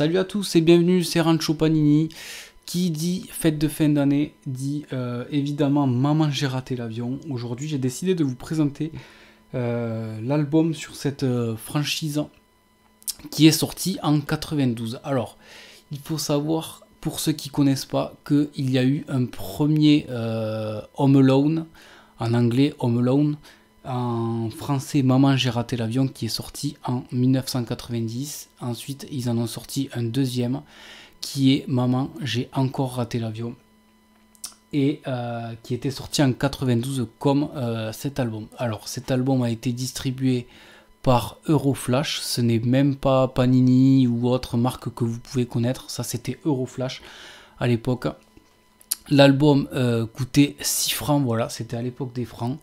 Salut à tous et bienvenue, c'est Rancho Panini. Qui dit fête de fin d'année dit évidemment Maman j'ai raté l'avion. Aujourd'hui j'ai décidé de vous présenter l'album sur cette franchise qui est sorti en 92. Alors il faut savoir, pour ceux qui ne connaissent pas, qu'il y a eu un premier Home Alone, en anglais Home Alone, en français Maman j'ai raté l'avion, qui est sorti en 1990. Ensuite ils en ont sorti un deuxième qui est Maman j'ai encore raté l'avion, et qui était sorti en 92 comme cet album. Alors cet album a été distribué par Euroflash, ce n'est même pas Panini ou autre marque que vous pouvez connaître, ça c'était Euroflash à l'époque. L'album coûtait 6 francs, voilà, c'était à l'époque des francs.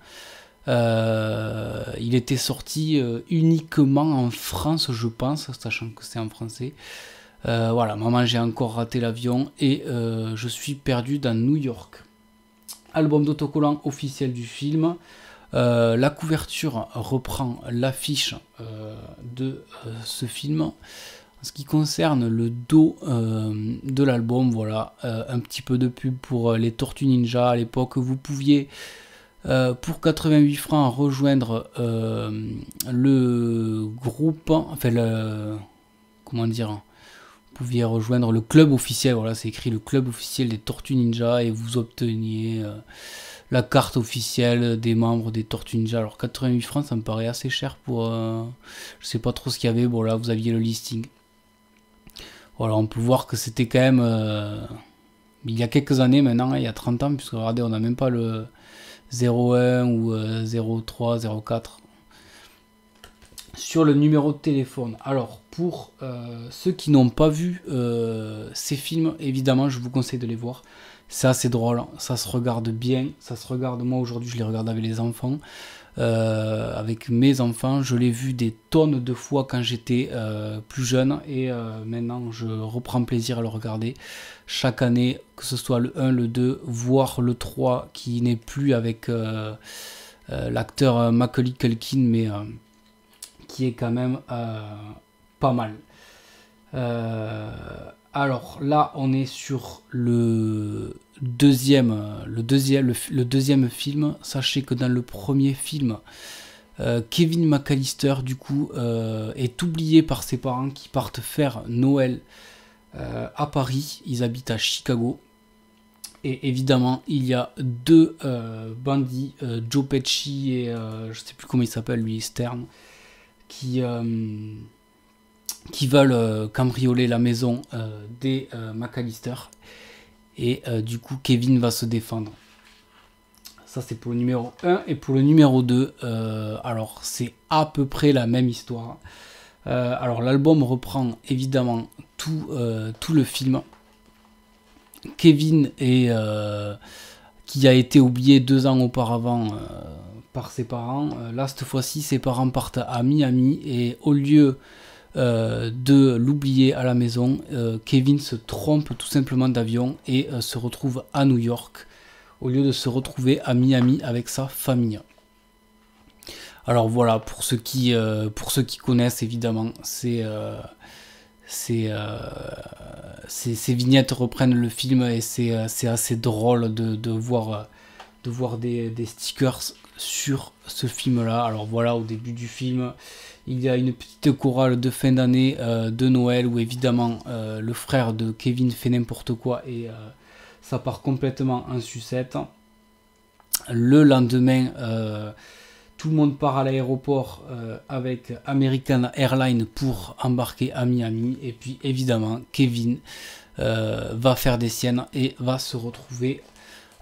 Il était sorti uniquement en France, je pense, sachant que c'est en français. Voilà, Maman j'ai encore raté l'avion et je suis perdu dans New York. Album d'autocollant officiel du film. La couverture reprend l'affiche de ce film. En ce qui concerne le dos de l'album, voilà, un petit peu de pub pour les Tortues Ninja. À l'époque, vous pouviez pour 88 francs rejoindre le groupe, enfin comment dire, vous pouviez rejoindre le club officiel, voilà, c'est écrit le club officiel des Tortues Ninja, et vous obteniez la carte officielle des membres des Tortues Ninja. Alors 88 francs, ça me paraît assez cher pour je sais pas trop ce qu'il y avait. Bon, là vous aviez le listing. Voilà, on peut voir que c'était quand même il y a quelques années maintenant, il y a 30 ans, puisque regardez, on n'a même pas le 01 ou 03, 04 sur le numéro de téléphone. Alors pour ceux qui n'ont pas vu ces films, évidemment je vous conseille de les voir. C'est assez drôle, ça se regarde bien, ça se regarde, moi aujourd'hui je les regarde avec les enfants, avec mes enfants, je l'ai vu des tonnes de fois quand j'étais plus jeune, et maintenant je reprends plaisir à le regarder chaque année, que ce soit le 1, le 2, voire le 3, qui n'est plus avec l'acteur Macaulay Culkin, mais qui est quand même pas mal. Alors là, on est sur le deuxième film. Sachez que dans le premier film, Kevin McAllister, du coup, est oublié par ses parents qui partent faire Noël à Paris. Ils habitent à Chicago. Et évidemment, il y a deux bandits, Joe Pesci et je sais plus comment il s'appelle, lui, Stern, qui veulent cambrioler la maison des McAllister, et du coup Kevin va se défendre. Ça c'est pour le numéro 1. Et pour le numéro 2, alors c'est à peu près la même histoire. Alors l'album reprend évidemment tout le film. Kevin qui a été oublié 2 ans auparavant par ses parents. Là cette fois-ci ses parents partent à Miami, et au lieu de l'oublier à la maison, Kevin se trompe tout simplement d'avion et se retrouve à New York au lieu de se retrouver à Miami avec sa famille. Alors voilà, pour ceux qui connaissent, évidemment, ces vignettes reprennent le film, et c'est assez drôle de voir des stickers sur ce film là. Alors voilà, au début du film il y a une petite chorale de fin d'année de Noël, où évidemment le frère de Kevin fait n'importe quoi, et ça part complètement en sucette. Le lendemain, tout le monde part à l'aéroport avec American Airlines pour embarquer à Miami, et puis évidemment Kevin va faire des siennes et va se retrouver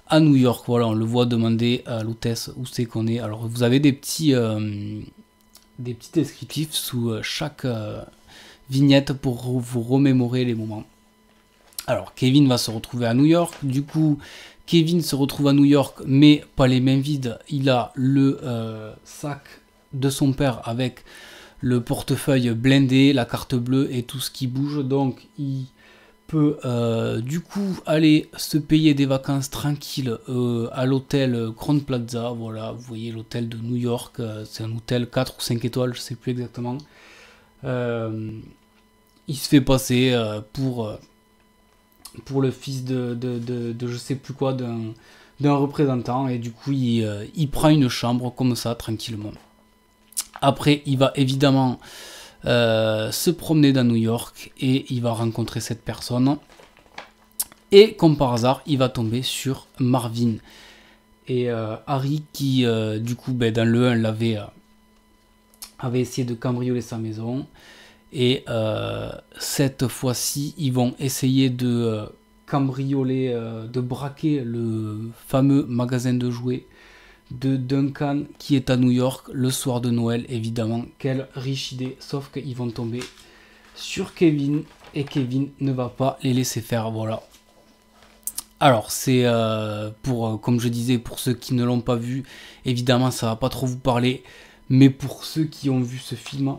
à New York. Voilà, on le voit demander à l'hôtesse où c'est qu'on est. Alors vous avez des petits descriptifs sous chaque vignette pour vous remémorer les moments. Alors Kevin va se retrouver à New York. Du coup Kevin se retrouve à New York, mais pas les mains vides. Il a le sac de son père avec le portefeuille blindé, la carte bleue et tout ce qui bouge. Donc il peut du coup aller se payer des vacances tranquilles à l'hôtel Crowne Plaza. Voilà, vous voyez l'hôtel de New York, c'est un hôtel 4 ou 5 étoiles, je sais plus exactement. il se fait passer pour le fils de je sais plus quoi, d'un représentant, et du coup il prend une chambre comme ça tranquillement. Après il va évidemment se promener dans New York et il va rencontrer cette personne, et comme par hasard il va tomber sur Marvin et Harry qui du coup dans le 1 avait essayé de cambrioler sa maison. Et cette fois-ci, ils vont essayer de cambrioler, de braquer le fameux magasin de jouets de Duncan qui est à New York le soir de Noël, évidemment. Quelle riche idée, sauf qu'ils vont tomber sur Kevin et Kevin ne va pas les laisser faire, voilà. Alors c'est comme je disais, pour ceux qui ne l'ont pas vu, évidemment ça va pas trop vous parler. Mais pour ceux qui ont vu ce film,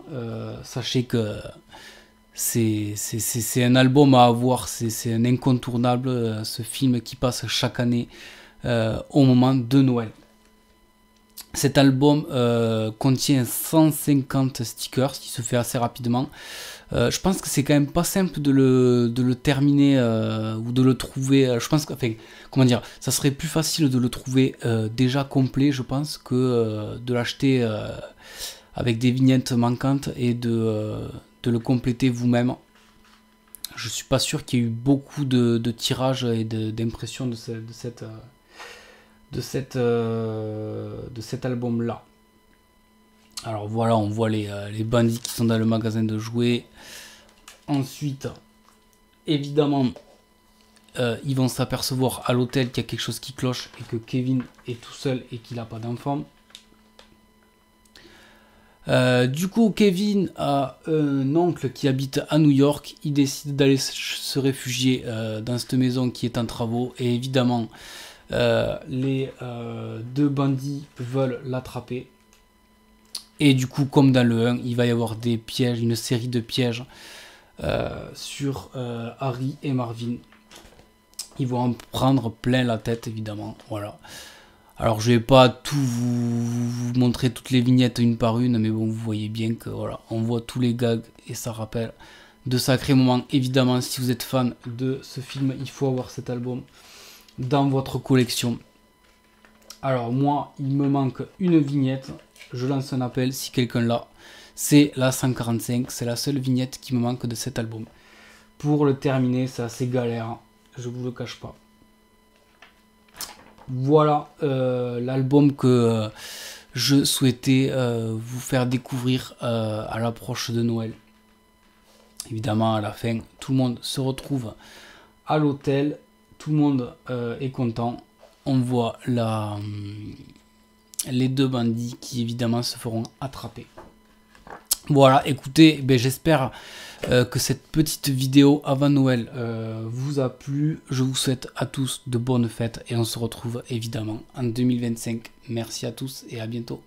sachez que c'est un album à avoir, c'est un incontournable, ce film qui passe chaque année au moment de Noël. Cet album contient 150 stickers, ce qui se fait assez rapidement. Je pense que c'est quand même pas simple de le terminer ou de le trouver. Je pense que, enfin, comment dire, ça serait plus facile de le trouver déjà complet, je pense, que de l'acheter avec des vignettes manquantes et de le compléter vous-même. Je suis pas sûr qu'il y ait eu beaucoup de tirages et d'impressions de cet album-là. Alors voilà, on voit les bandits qui sont dans le magasin de jouets. Ensuite, évidemment, ils vont s'apercevoir à l'hôtel qu'il y a quelque chose qui cloche et que Kevin est tout seul et qu'il n'a pas d'enfant. Du coup, Kevin a un oncle qui habite à New York. Il décide d'aller se réfugier dans cette maison qui est en travaux. Et évidemment, les deux bandits veulent l'attraper. Et du coup, comme dans le 1, il va y avoir des pièges, une série de pièges sur Harry et Marvin. Ils vont en prendre plein la tête, évidemment. Voilà. Alors, je vais pas tout vous montrer toutes les vignettes une par une, mais bon, vous voyez bien que voilà, on voit tous les gags et ça rappelle de sacrés moments. Évidemment, si vous êtes fan de ce film, il faut avoir cet album dans votre collection. Alors moi, il me manque une vignette. Je lance un appel si quelqu'un l'a. C'est la 145. C'est la seule vignette qui me manque de cet album. Pour le terminer, c'est assez galère. Je vous le cache pas. Voilà l'album que je souhaitais vous faire découvrir à l'approche de Noël. Évidemment, à la fin, tout le monde se retrouve à l'hôtel. Tout le monde est content. On voit les deux bandits qui évidemment se feront attraper. Voilà, écoutez, j'espère que cette petite vidéo avant Noël vous a plu. Je vous souhaite à tous de bonnes fêtes et on se retrouve évidemment en 2025. Merci à tous et à bientôt.